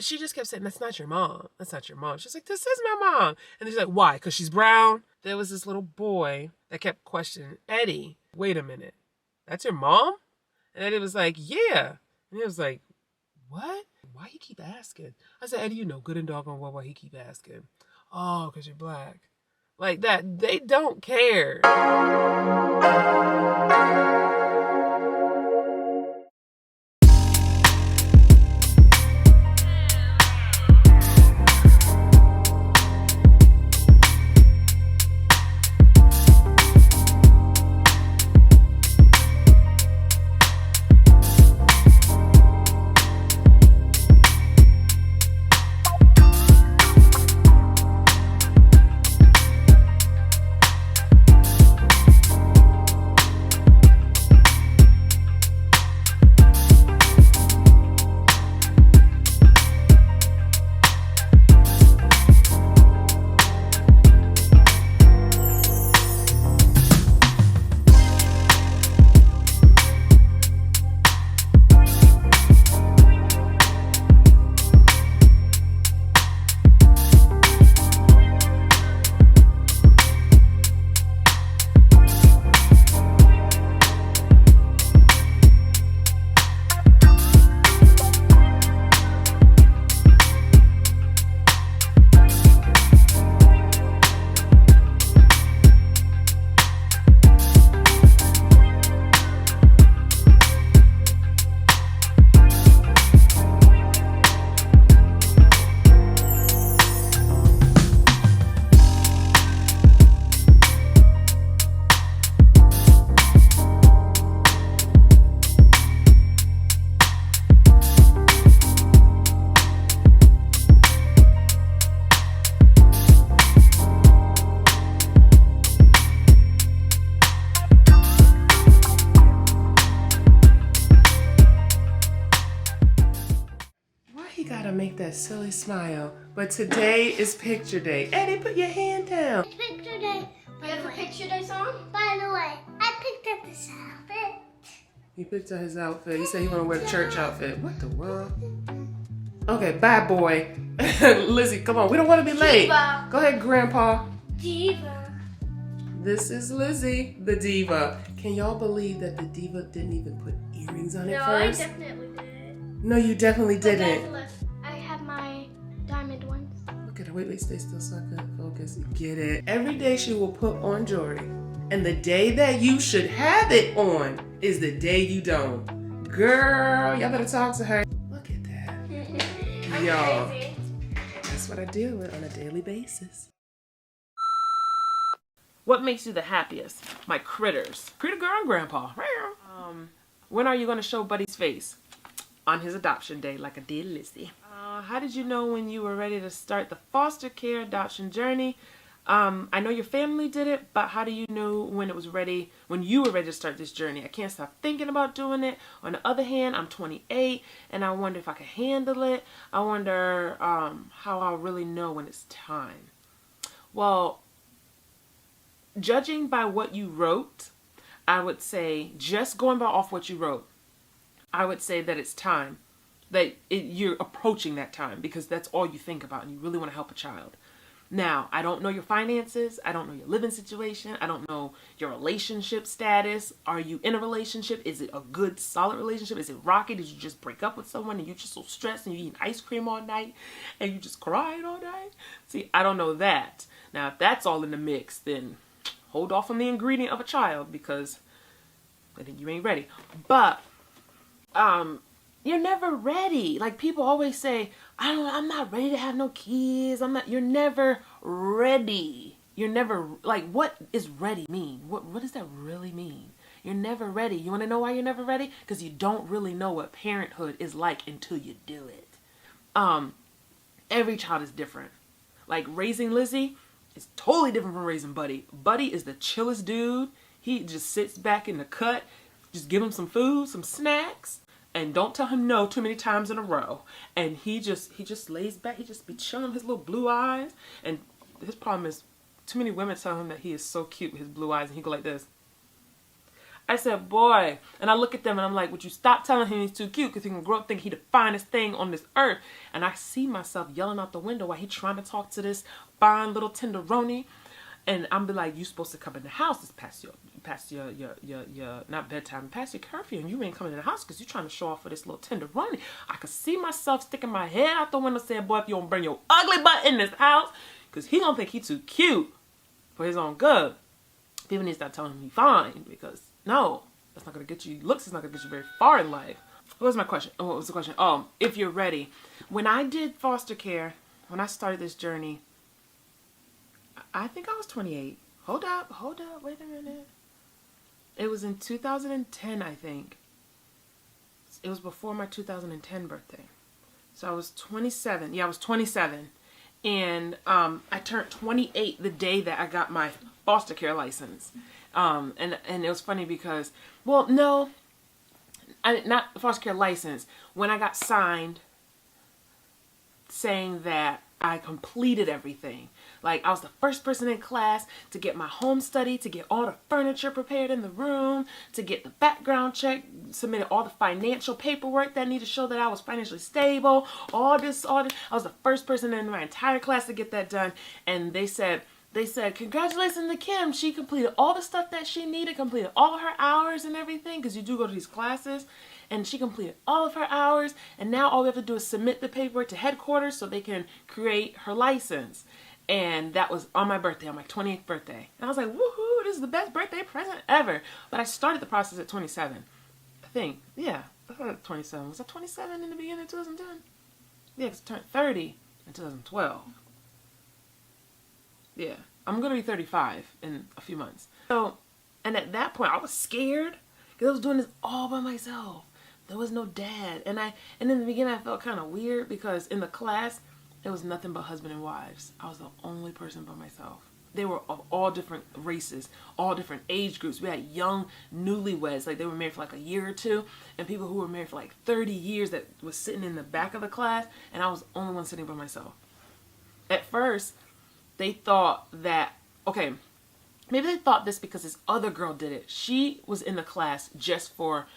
She just kept saying, that's not your mom. That's not your mom. She's like, this is my mom. And she's like, why? Because she's brown? There was this little boy that kept questioning, Eddie, wait a minute. That's your mom? And Eddie was like, yeah. And he was like, what? Why you keep asking? I said, Eddie, you know good and doggone well why he keep asking. Oh, because you're black. Like that. They don't care. Make that silly smile. But today is picture day. Eddie, put your hand down. It's picture day. You have a picture day song? By the way, I picked up this outfit. He picked out his outfit. He said he want to wear the church outfit. What the world? Okay, bye, boy. Lizzie, come on. We don't want to be late. Diva. Go ahead, Grandpa. Diva. This is Lizzie, the diva. Can y'all believe that the diva didn't even put earrings on it first? No, I definitely did. No, you definitely didn't. I have my diamond ones. Look at her. Wait, stay still so I can focus. Get it. Every day she will put on jewelry. And the day that you should have it on is the day you don't. Girl, y'all better talk to her. Look at that. Y'all. That's what I deal with on a daily basis. What makes you the happiest? My critters. Critter girl and grandpa. When are you going to show Buddy's face? On his adoption day, like I did Lizzie. How did you know when you were ready to start the foster care adoption journey? I know your family did it, but how do you know when it was ready, when you were ready to start this journey? I can't stop thinking about doing it. On the other hand, I'm 28 and I wonder if I can handle it. I wonder how I'll really know when it's time. Well, judging by what you wrote, I would say, just going by off what you wrote, I would say that it's time, that you're approaching that time because that's all you think about and you really want to help a child. Now, I don't know your finances. I don't know your living situation. I don't know your relationship status. Are you in a relationship? Is it a good, solid relationship? Is it rocky? Did you just break up with someone and you're just so stressed and you're eating ice cream all night and you just crying all night? See, I don't know that. Now, if that's all in the mix, then hold off on the ingredient of a child because I think you ain't ready. But you're never ready. Like people always say, I'm not ready to have no kids. You're never ready. You're never, like, what is ready mean? What does that really mean? You're never ready. You want to know why you're never ready? Because you don't really know what parenthood is like until you do it. Every child is different. Like raising Lizzie is totally different from raising Buddy. Buddy is the chillest dude. He just sits back in the cut. Just give him some food, some snacks, and don't tell him no too many times in a row. And he just lays back. He just be chilling with his little blue eyes. And his problem is too many women tell him that he is so cute with his blue eyes, and he go like this. I said, boy. And I look at them and I'm like, would you stop telling him he's too cute? Because he can grow up thinking he's the finest thing on this earth. And I see myself yelling out the window while he's trying to talk to this fine little tenderoni. And I'm be like, you supposed to come in the house. It's past your not bedtime, past your curfew. And you ain't coming in the house because you're trying to show off for this little tenderoni. I could see myself sticking my head out the window saying, boy, if you don't bring your ugly butt in this house, because he don't think he too cute for his own good. People need to start telling him he's fine, because no, that's not going to get you looks. It's not going to get you very far in life. What was my question? What was the question? Oh, if you're ready. When I did foster care, when I started this journey, I think I was 28. Hold up, wait a minute. It was in 2010, I think. It was before my 2010 birthday. So I was 27. Yeah, I was 27. And I turned 28 the day that I got my foster care license. And it was funny because, well, no, not foster care license. When I got signed saying that I completed everything. Like, I was the first person in class to get my home study, to get all the furniture prepared in the room, to get the background check, submitted all the financial paperwork that needed to show that I was financially stable, all this. I was the first person in my entire class to get that done. And they said, congratulations to Kim. She completed all the stuff that she needed, completed all of her hours and everything, because you do go to these classes. And she completed all of her hours. And now all we have to do is submit the paperwork to headquarters so they can create her license. And that was on my birthday, on my 28th birthday. And I was like, woohoo, this is the best birthday present ever. But I started the process at 27. I think, yeah, I thought at 27. Was I 27 in the beginning of 2010? Yeah, because I turned 30 in 2012. Yeah, I'm going to be 35 in a few months. So, and at that point, I was scared because I was doing this all by myself. There was no dad. And in the beginning, I felt kind of weird because in the class, it was nothing but husband and wives. I was the only person by myself. They were of all different races, all different age groups. We had young newlyweds, like they were married for like a year or two, and people who were married for like 30 years that was sitting in the back of the class, and I was the only one sitting by myself. At first, they thought that, okay, maybe they thought this because this other girl did it. She was in the class just for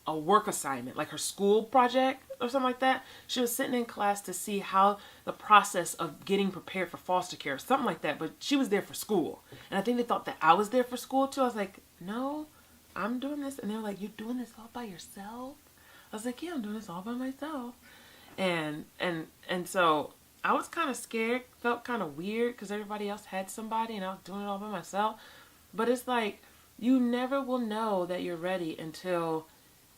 a work assignment, like her school project or something like that. She was sitting in class to see how the process of getting prepared for foster care or something like that, but she was there for school. And I think they thought that I was there for school too. I was like, no, I'm doing this. And they were like, you're doing this all by yourself? I was like, yeah, I'm doing this all by myself. And so I was kind of scared, felt kind of weird because everybody else had somebody and I was doing it all by myself. But it's like, you never will know that you're ready until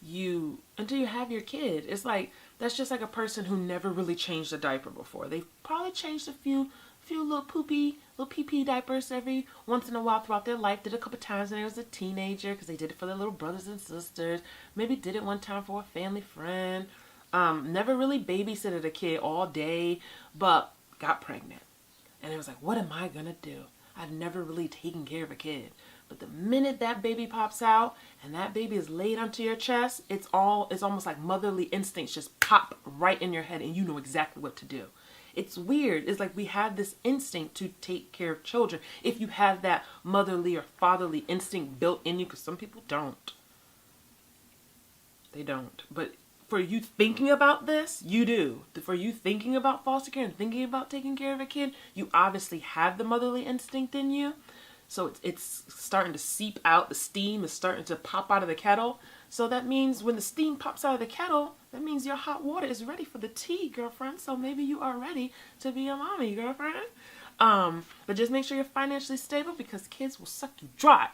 you have your kid. It's like, that's just like a person who never really changed a diaper before. They've probably changed a few little pee-pee diapers every once in a while throughout their life. Did a couple times when they was a teenager because they did it for their little brothers and sisters. Maybe did it one time for a family friend. Never really babysitted a kid all day, but got pregnant. And it was like, what am I gonna do? I've never really taken care of a kid. But the minute that baby pops out and that baby is laid onto your chest, it's almost like motherly instincts just pop right in your head and you know exactly what to do. It's weird. It's like we have this instinct to take care of children. If you have that motherly or fatherly instinct built in you, because some people don't. They don't. But for you thinking about this, you do. For you thinking about foster care and thinking about taking care of a kid, you obviously have the motherly instinct in you. So it's starting to seep out. The steam is starting to pop out of the kettle. So that means when the steam pops out of the kettle, that means your hot water is ready for the tea, girlfriend. So maybe you are ready to be a mommy, girlfriend. But just make sure you're financially stable because kids will suck you dry.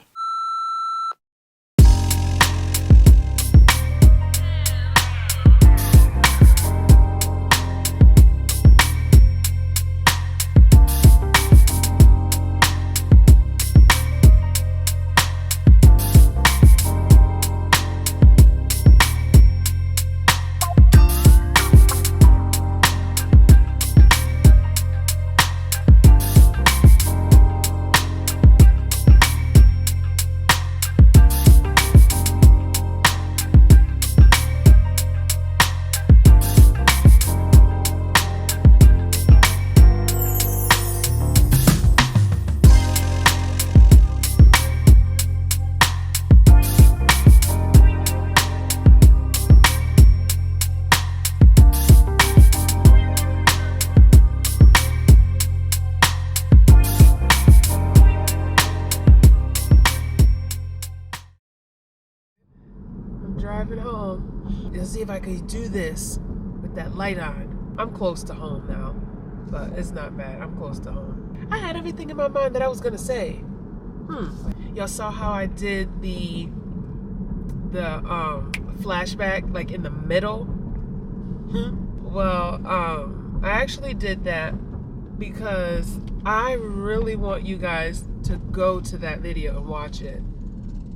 to see if I could do this with that light on. I'm close to home now, but it's not bad. I'm close to home. I had everything in my mind that I was gonna say. Y'all saw how I did the flashback like in the middle? Well, I actually did that because I really want you guys to go to that video and watch it.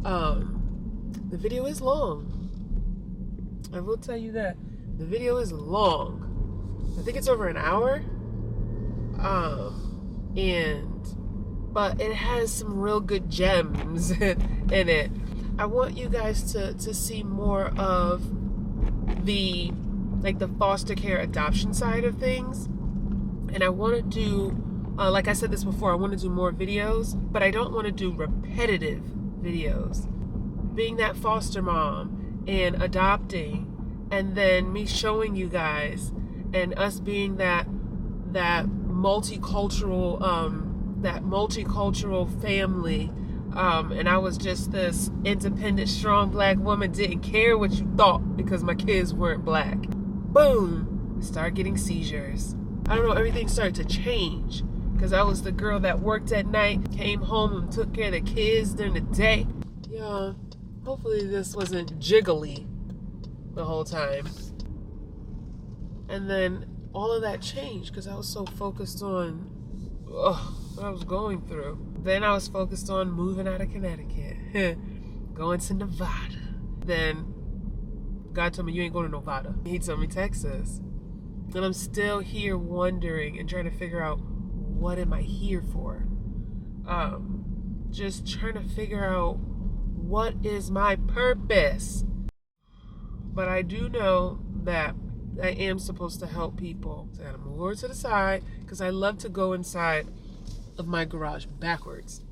The video is long. I will tell you that. The video is long. I think it's over an hour. But it has some real good gems in it. I want you guys to see more of the foster care adoption side of things. And I want to do, like I said this before, I want to do more videos, but I don't want to do repetitive videos. Being that foster mom and adopting, and then me showing you guys, and us being that multicultural family, and I was just this independent, strong black woman, didn't care what you thought because my kids weren't black. Boom, we started getting seizures. I don't know, everything started to change because I was the girl that worked at night, came home and took care of the kids during the day. Yeah, hopefully this wasn't jiggly the whole time. And then all of that changed because I was so focused on what I was going through. Then I was focused on moving out of Connecticut, going to Nevada. Then God told me, you ain't going to Nevada. He told me Texas. And I'm still here wondering and trying to figure out, what am I here for? Just trying to figure out what is my purpose. But I do know that I am supposed to help people. So I gotta move over to the side because I love to go inside of my garage backwards.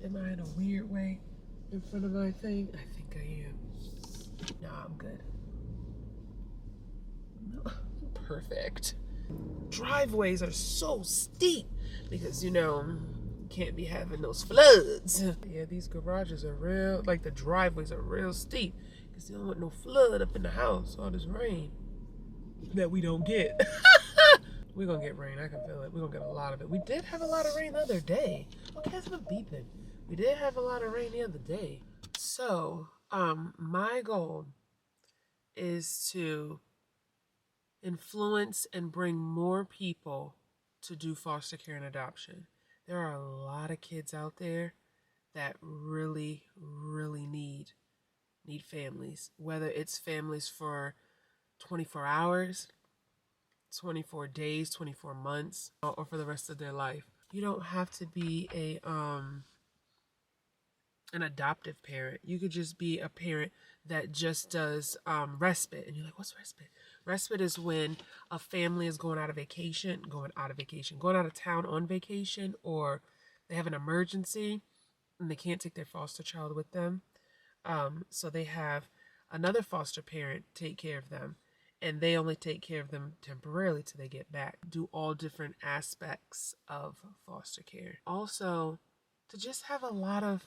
Am I in a weird way in front of my thing? I think I am. Nah, I'm good. No, perfect. Driveways are so steep because, you can't be having those floods. Yeah, these garages are real, like the driveways are real steep because you don't want no flood up in the house, all this rain that we don't get. We're gonna get rain, I can feel it. We're gonna get a lot of it. We did have a lot of rain the other day. Okay, it's been beeping. We did have a lot of rain the other day. So, my goal is to influence and bring more people to do foster care and adoption. There are a lot of kids out there that really, really need families, whether it's families for 24 hours, 24 days, 24 months, or for the rest of their life. You don't have to be an adoptive parent. You could just be a parent that just does respite. And you're like, what's respite? Respite is when a family is going out of town on vacation, or they have an emergency and they can't take their foster child with them. So they have another foster parent take care of them, and they only take care of them temporarily till they get back. Do all different aspects of foster care. Also, to just have a lot of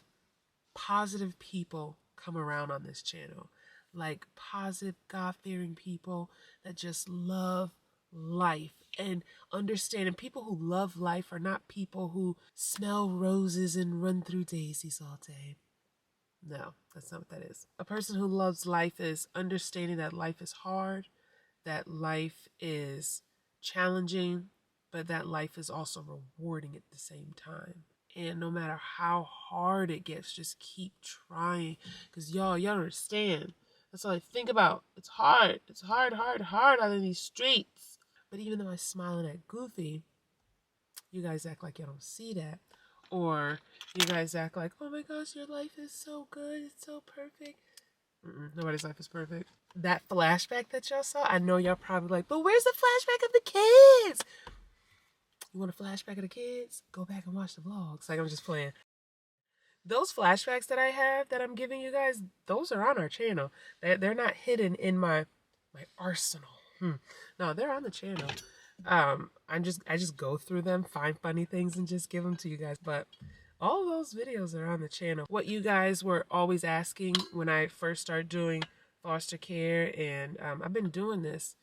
positive people come around on this channel, like positive, God-fearing people that just love life and understand. And people who love life are not people who smell roses and run through daisies all day. No, that's not what that is. A person who loves life is understanding that life is hard, that life is challenging, but that life is also rewarding at the same time. And no matter how hard it gets, just keep trying. Because y'all understand. That's all I think about. It's hard. It's hard out in these streets. But even though I'm smiling at Goofy, you guys act like you don't see that. Or you guys act like, oh my gosh, your life is so good. It's so perfect. Nobody's life is perfect. That flashback that y'all saw, I know y'all probably like, but where's the flashback of the kids? You want a flashback of the kids? Go back and watch the vlogs. Like, I'm just playing. Those flashbacks that I have that I'm giving you guys, those are on our channel. They're not hidden in my arsenal. No, they're on the channel. I just go through them, find funny things, and just give them to you guys. But all those videos are on the channel. What you guys were always asking when I first started doing foster care, and I've been doing this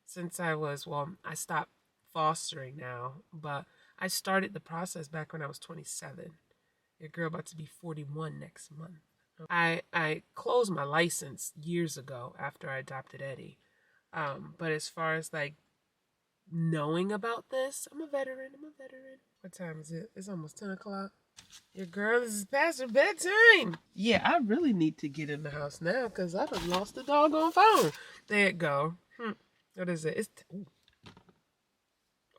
since I stopped fostering now, but I started the process back when I was 27. Your girl about to be 41 next month. I closed my license years ago after I adopted Eddie. But as far as like knowing about this, I'm a veteran. What time is it? It's almost 10 o'clock. Your girl, this is past her bedtime. Yeah, I really need to get in the house now because I done lost the doggone phone. There it go. What is it?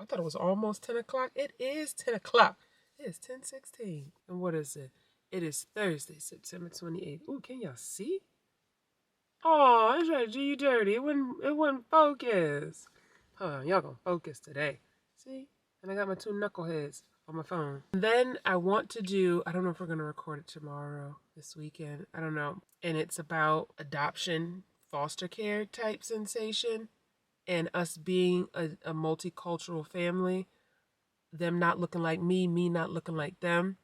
I thought it was almost 10 o'clock. It is 10 o'clock. It is 10:16. And what is it? It is Thursday, September 28th. Ooh, can y'all see? Oh, I tried to do you dirty. It wouldn't focus. Huh, y'all gonna focus today. See? And I got my two knuckleheads on my phone. And then I want to do, I don't know if we're gonna record it tomorrow, this weekend. I don't know. And it's about adoption, foster care type sensation, and us being a multicultural family. Them not looking like me not looking like them.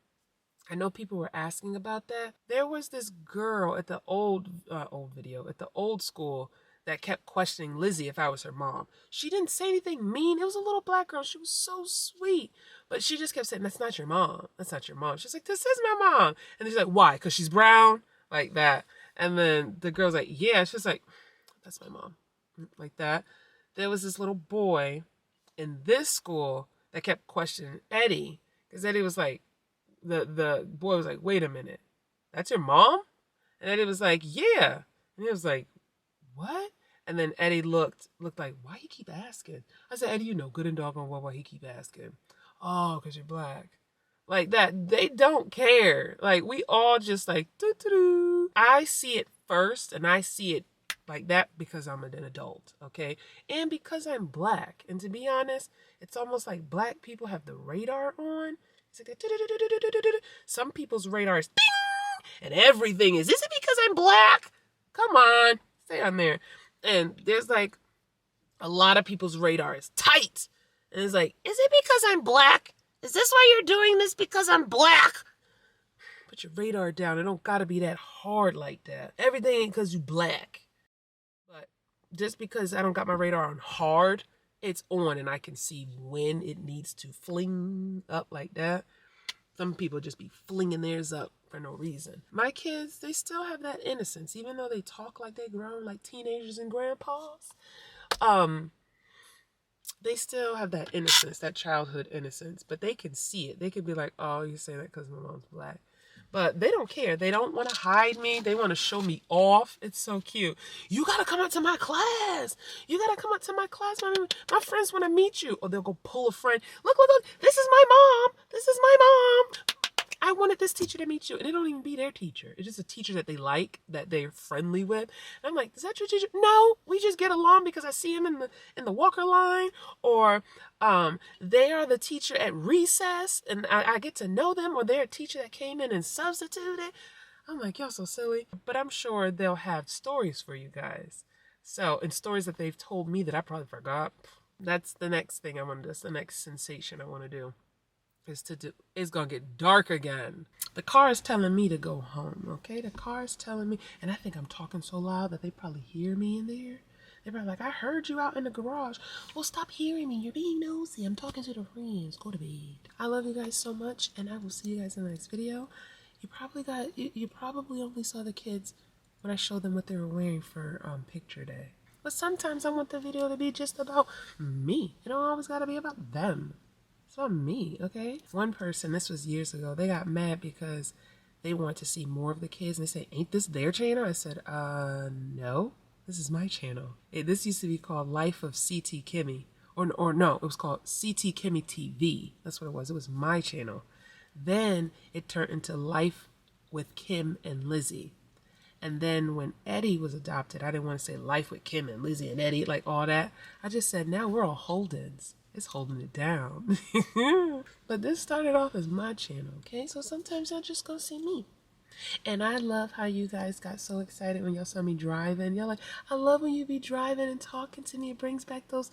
I know people were asking about that. There was this girl at the old school that kept questioning Lizzie if I was her mom. She didn't say anything mean. It was a little black girl. She was so sweet. But she just kept saying, that's not your mom. That's not your mom. She's like, this is my mom. And she's like, why? Because she's brown? Like that. And then the girl's like, yeah. She's like, that's my mom. Like that. There was this little boy in this school that kept questioning Eddie. Because Eddie was like, the boy was like, wait a minute, that's your mom? And Eddie was like, yeah. And he was like, what? And then Eddie looked like, why you keep asking? I said, Eddie, you know good and doggone well why he keep asking. Oh, because you're black. Like that. They don't care. Like, we all just like, doo-doo-doo. I see it first, and I see it like that because I'm an adult, okay? And because I'm black. And to be honest, it's almost like black people have the radar on. It's like some people's radar is ding, and everything is it because I'm black? Come on, stay on there. And there's like a lot of people's radar is tight, and it's like, is it because I'm black? Is this why you're doing this because I'm black? Put your radar down. It don't gotta be that hard like that. Everything ain't because you black. But just because I don't got my radar on hard, it's on, and I can see when it needs to fling up like that. Some people just be flinging theirs up for no reason. My kids, they still have that innocence, even though they talk like they grown, like teenagers and grandpas. They still have that innocence, that childhood innocence, but they can see it. They can be like, oh, you say that because my mom's black. But they don't care. They don't want to hide me. They want to show me off. It's so cute. You got to come up to my class. You got to come up to my class. My friends want to meet you. Or they'll go pull a friend. Look. This is my mom. This is my mom. I wanted this teacher to meet you. And it don't even be their teacher. It's just a teacher that they like, that they're friendly with. And I'm like, is that your teacher? No, we just get along because I see him in the walker line. Or they are the teacher at recess and I get to know them. Or they're a teacher that came in and substituted. I'm like, y'all so silly. But I'm sure they'll have stories for you guys. So, and stories that they've told me that I probably forgot. That's the next thing that's the next sensation I want to do. It's gonna get dark again. The car is telling me to go home, okay? The car is telling me, and I think I'm talking so loud that they probably hear me in there. They're probably like, I heard you out in the garage. Well, stop hearing me. You're being nosy. I'm talking to the friends. Go to bed. I love you guys so much, and I will see you guys in the next video. You probably only saw the kids when I showed them what they were wearing for picture day. But sometimes I want the video to be just about me. It don't always gotta be about them. It's about me, okay? One person, this was years ago, they got mad because they wanted to see more of the kids. And they said, ain't this their channel? I said, no, this is my channel. This used to be called Life of CT Kimmy. Or no, it was called CT Kimmy TV. That's what it was. It was my channel. Then it turned into Life with Kim and Lizzie. And then when Eddie was adopted, I didn't want to say Life with Kim and Lizzie and Eddie, like all that. I just said, now we're all Holdens. It's holding it down. But this started off as my channel, okay? So sometimes y'all just go see me. And I love how you guys got so excited when y'all saw me driving. Y'all like, I love when you be driving and talking to me. It brings back those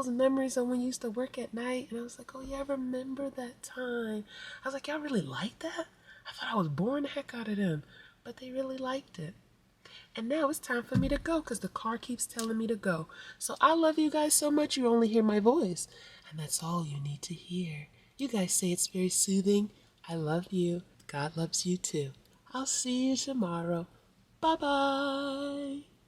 memories of when you used to work at night. And I was like, oh yeah, I remember that time. I was like, y'all really like that? I thought I was boring the heck out of them. But they really liked it. And now it's time for me to go because the car keeps telling me to go. So I love you guys so much you only hear my voice. And that's all you need to hear. You guys say it's very soothing. I love you. God loves you too. I'll see you tomorrow. Bye-bye.